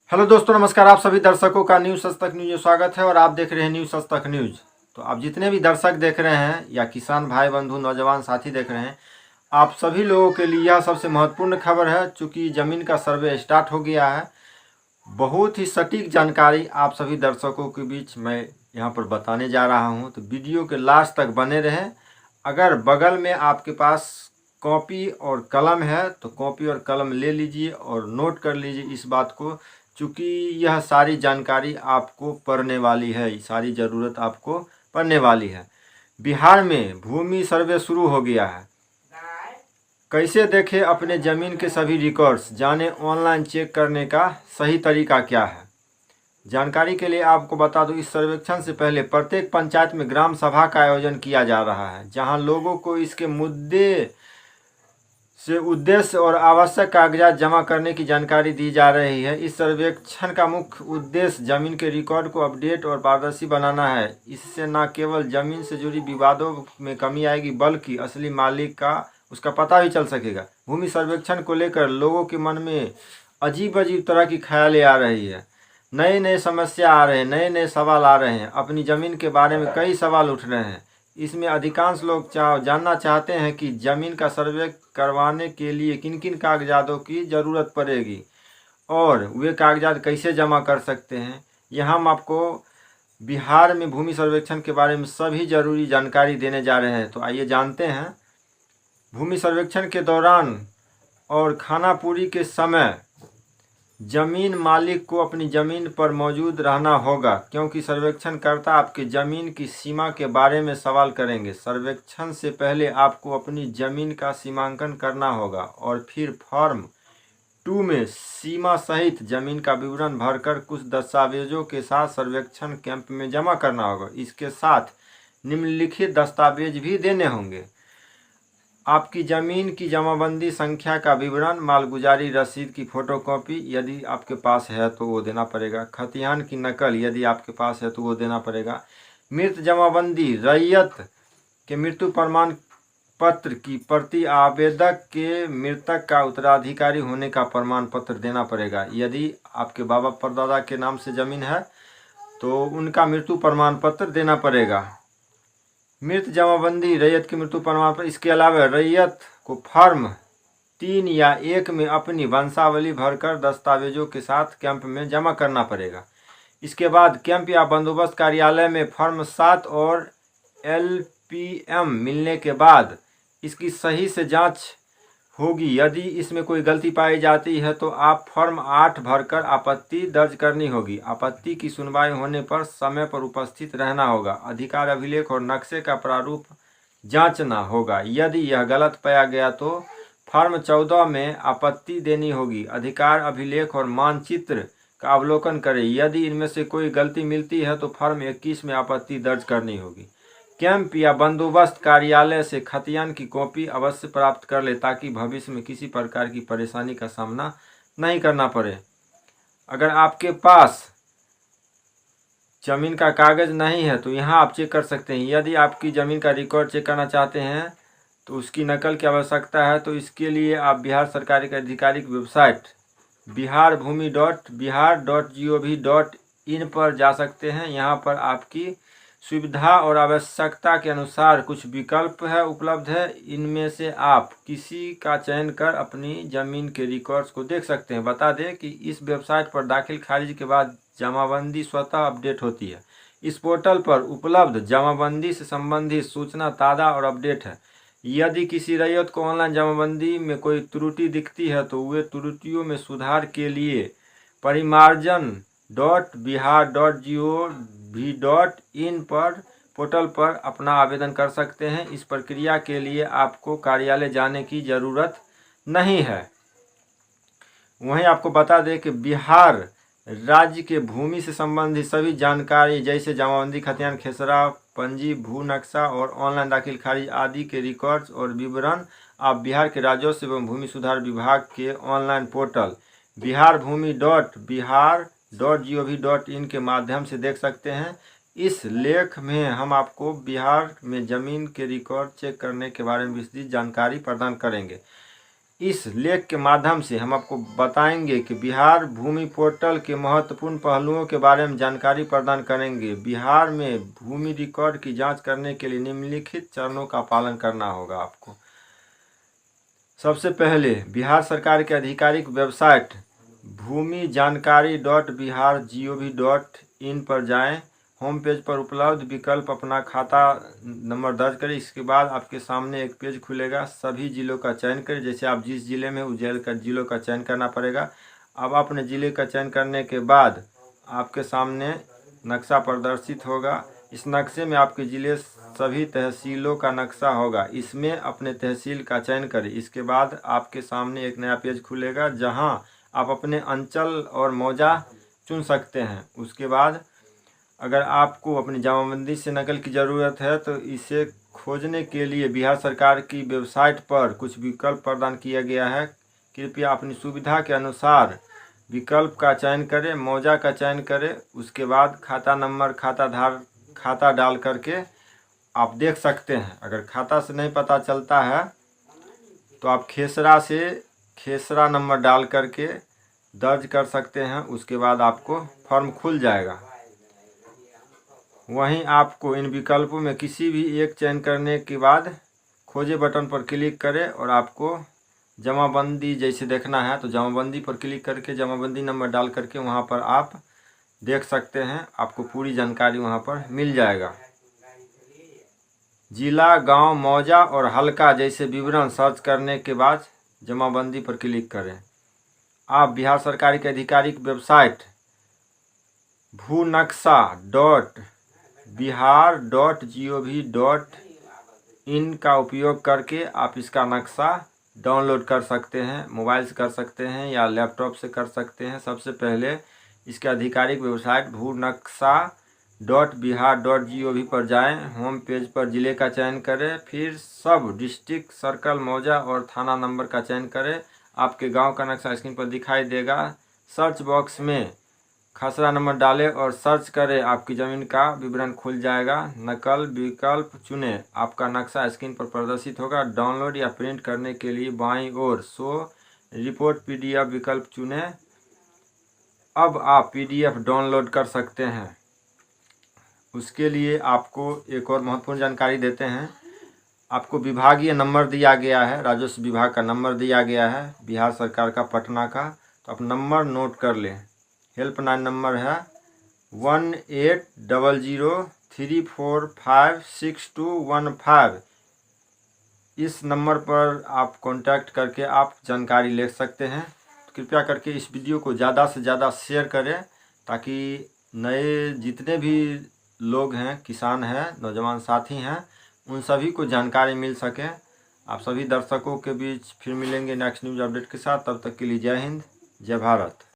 Hello दोस्तों, नमस्कार। आप सभी दर्शकों का न्यूज़ सच तक न्यूज़ में स्वागत है और आप देख रहे हैं न्यूज़ सच तक न्यूज़। तो आप जितने भी दर्शक देख रहे हैं या किसान भाई बंधु नौजवान साथी देख रहे हैं, आप सभी लोगों के लिए यह सबसे महत्वपूर्ण खबर है। चूँकि ज़मीन का सर्वे स्टार्ट हो गया है, बहुत ही सटीक जानकारी आप सभी दर्शकों के बीच मैं यहाँ पर बताने जा रहा हूँ। तो वीडियो के लास्ट तक बने रहें। अगर बगल में आपके पास कॉपी और कलम है तो कॉपी और कलम ले लीजिए और नोट कर लीजिए इस बात को, चूँकि यह सारी जानकारी आपको पढ़ने वाली है, सारी ज़रूरत आपको पड़ने वाली है। बिहार में भूमि सर्वे शुरू हो गया है। कैसे देखें अपने ज़मीन के सभी रिकॉर्ड्स, जाने ऑनलाइन चेक करने का सही तरीका क्या है। जानकारी के लिए आपको बता दूं, इस सर्वेक्षण से पहले प्रत्येक पंचायत में ग्राम सभा का आयोजन किया जा रहा है, जहां लोगों को इसके मुद्दे से उद्देश्य और आवश्यक कागजात जमा करने की जानकारी दी जा रही है। इस सर्वेक्षण का मुख्य उद्देश्य जमीन के रिकॉर्ड को अपडेट और पारदर्शी बनाना है। इससे न केवल जमीन से जुड़ी विवादों में कमी आएगी, बल्कि असली मालिक का उसका पता भी चल सकेगा। भूमि सर्वेक्षण को लेकर लोगों के मन में अजीब अजीब तरह की ख्यालें आ रही है, नए नए समस्या आ रहे हैं, नए नए सवाल आ रहे हैं। अपनी ज़मीन के बारे में कई सवाल उठ रहे हैं। इसमें अधिकांश लोग जानना चाहते हैं कि ज़मीन का सर्वे करवाने के लिए किन किन कागजातों की ज़रूरत पड़ेगी और वे कागजात कैसे जमा कर सकते हैं। यहाँ हम आपको बिहार में भूमि सर्वेक्षण के बारे में सभी ज़रूरी जानकारी देने जा रहे हैं। तो आइए जानते हैं। भूमि सर्वेक्षण के दौरान और खानापुरी के समय जमीन मालिक को अपनी ज़मीन पर मौजूद रहना होगा, क्योंकि सर्वेक्षणकर्ता आपकी ज़मीन की सीमा के बारे में सवाल करेंगे। सर्वेक्षण से पहले आपको अपनी ज़मीन का सीमांकन करना होगा और फिर फॉर्म 2 में सीमा सहित ज़मीन का विवरण भरकर कुछ दस्तावेजों के साथ सर्वेक्षण कैंप में जमा करना होगा। इसके साथ निम्नलिखित दस्तावेज भी देने होंगे: आपकी ज़मीन की जमाबंदी संख्या का विवरण, मालगुजारी रसीद की फ़ोटोकॉपी यदि आपके पास है तो वो देना पड़ेगा, खतियान की नकल यदि आपके पास है तो वो देना पड़ेगा, मृत जमाबंदी रैयत के मृत्यु प्रमाण पत्र की प्रति, आवेदक के मृतक का उत्तराधिकारी होने का प्रमाण पत्र देना पड़ेगा। यदि आपके बाबा परदादा के नाम से ज़मीन है तो उनका मृत्यु प्रमाण पत्र देना पड़ेगा। मृत जमाबंदी रैयत की मृत्यु प्रमाण पत्र। इसके अलावा रैयत को फॉर्म 3 या 1 में अपनी वंशावली भरकर दस्तावेजों के साथ कैंप में जमा करना पड़ेगा। इसके बाद कैंप या बंदोबस्त कार्यालय में फॉर्म 7 और LPM मिलने के बाद इसकी सही से जांच होगी। यदि इसमें कोई गलती पाई जाती है तो आप फॉर्म 8 भरकर आपत्ति दर्ज करनी होगी। आपत्ति की सुनवाई होने पर समय पर उपस्थित रहना होगा। अधिकार अभिलेख और नक्शे का प्रारूप जांचना होगा। यदि यह गलत पाया गया तो फॉर्म 14 में आपत्ति देनी होगी। अधिकार अभिलेख और मानचित्र का अवलोकन करें। यदि इनमें से कोई गलती मिलती है तो फॉर्म 21 में आपत्ति दर्ज करनी होगी। कैंप या बंदोबस्त कार्यालय से खतियान की कॉपी अवश्य प्राप्त कर ले, ताकि भविष्य में किसी प्रकार की परेशानी का सामना नहीं करना पड़े। अगर आपके पास ज़मीन का कागज़ नहीं है तो यहाँ आप चेक कर सकते हैं। यदि आपकी ज़मीन का रिकॉर्ड चेक करना चाहते हैं तो उसकी नकल की आवश्यकता है, तो इसके लिए आप बिहार सरकार की आधिकारिक वेबसाइट biharbhumi.bihar.gov.in पर जा सकते हैं। यहाँ पर आपकी सुविधा और आवश्यकता के अनुसार कुछ विकल्प है उपलब्ध है। इनमें से आप किसी का चयन कर अपनी ज़मीन के रिकॉर्ड्स को देख सकते हैं। बता दें कि इस वेबसाइट पर दाखिल खारिज के बाद जमाबंदी स्वतः अपडेट होती है। इस पोर्टल पर उपलब्ध जमाबंदी से संबंधित सूचना ताज़ा और अपडेट है। यदि किसी रैयत को ऑनलाइन जमाबंदी में कोई त्रुटि दिखती है तो वे त्रुटियों में सुधार के लिए परिमार्जन.bihar.gov.in पर पोर्टल पर अपना आवेदन कर सकते हैं। इस प्रक्रिया के लिए आपको कार्यालय जाने की ज़रूरत नहीं है। वहीं आपको बता दें कि बिहार राज्य के भूमि से संबंधित सभी जानकारी जैसे जमाबंदी, खतियान, खेसरा, पंजी, भू नक्शा और ऑनलाइन दाखिल खारिज आदि के रिकॉर्ड्स और विवरण आप बिहार के राजस्व एवं भूमि सुधार विभाग के ऑनलाइन पोर्टल biharbhumi.bihar.gov.in के माध्यम से देख सकते हैं। इस लेख में हम आपको बिहार में ज़मीन के रिकॉर्ड चेक करने के बारे में विस्तृत जानकारी प्रदान करेंगे। इस लेख के माध्यम से हम आपको बताएंगे कि बिहार भूमि पोर्टल के महत्वपूर्ण पहलुओं के बारे में जानकारी प्रदान करेंगे। बिहार में भूमि रिकॉर्ड की जांच करने के लिए निम्नलिखित चरणों का पालन करना होगा आपको। सबसे पहले बिहार सरकार के आधिकारिक वेबसाइट भूमिजानकारी.बिहार.gov.in पर जाएं। होम पेज पर उपलब्ध विकल्प अपना खाता नंबर दर्ज करें। इसके बाद आपके सामने एक पेज खुलेगा। सभी जिलों का चयन करें। जैसे आप जिस जिले में उस जिलों का चयन करना पड़ेगा। अब अपने ज़िले का चयन करने के बाद आपके सामने नक्शा प्रदर्शित होगा। इस नक्शे में आपके ज़िले सभी तहसीलों का नक्शा होगा। इसमें अपने तहसील का चयन करें। इसके बाद आपके सामने एक नया पेज खुलेगा जहां आप अपने अंचल और मौजा चुन सकते हैं। उसके बाद अगर आपको अपनी जमाबंदी से नकल की ज़रूरत है तो इसे खोजने के लिए बिहार सरकार की वेबसाइट पर कुछ विकल्प प्रदान किया गया है। कृपया अपनी सुविधा के अनुसार विकल्प का चयन करें, मौजा का चयन करें। उसके बाद खाता नंबर खाता डाल करके आप देख सकते हैं। अगर खाता से नहीं पता चलता है तो आप खेसरा नंबर डाल करके दर्ज कर सकते हैं। उसके बाद आपको फॉर्म खुल जाएगा। वहीं आपको इन विकल्पों में किसी भी एक चयन करने के बाद खोजे बटन पर क्लिक करें और आपको जमाबंदी जैसे देखना है तो जमाबंदी पर क्लिक करके जमाबंदी नंबर डाल करके वहां पर आप देख सकते हैं। आपको पूरी जानकारी वहां पर मिल जाएगा। जिला, गांव, मौजा और हल्का जैसे विवरण सर्च करने के बाद जमाबंदी पर क्लिक करें। आप बिहार सरकार की आधिकारिक वेबसाइट भूनक्शा.बिहार.gov.in का उपयोग करके आप इसका नक्शा डाउनलोड कर सकते हैं। मोबाइल से कर सकते हैं या लैपटॉप से कर सकते हैं। सबसे पहले इसके आधिकारिक वेबसाइट भूनक्शा.बिहार.gov पर जाएं। होम पेज पर ज़िले का चयन करें। फिर सब डिस्ट्रिक्ट, सर्कल, मौजा और थाना नंबर का चयन करें। आपके गांव का नक्शा स्क्रीन पर दिखाई देगा। सर्च बॉक्स में खसरा नंबर डालें और सर्च करें। आपकी ज़मीन का विवरण खुल जाएगा। नकल विकल्प चुनें। आपका नक्शा स्क्रीन पर प्रदर्शित होगा। डाउनलोड या प्रिंट करने के लिए बाईं ओर शो रिपोर्ट PDF विकल्प चुनें। अब आप PDF डाउनलोड कर सकते हैं। उसके लिए आपको एक और महत्वपूर्ण जानकारी देते हैं। आपको विभागीय नंबर दिया गया है। राजस्व विभाग का नंबर दिया गया है बिहार सरकार का, पटना का। तो आप नंबर नोट कर लें। हेल्पलाइन नंबर है 1800345615। इस नंबर पर आप कांटेक्ट करके आप जानकारी ले सकते हैं। तो कृपया करके इस वीडियो को ज़्यादा से ज़्यादा शेयर करें ताकि नए जितने भी लोग हैं, किसान हैं, नौजवान साथी हैं, उन सभी को जानकारी मिल सके। आप सभी दर्शकों के बीच फिर मिलेंगे नेक्स्ट न्यूज़ अपडेट के साथ। तब तक के लिए जय हिंद, जय भारत।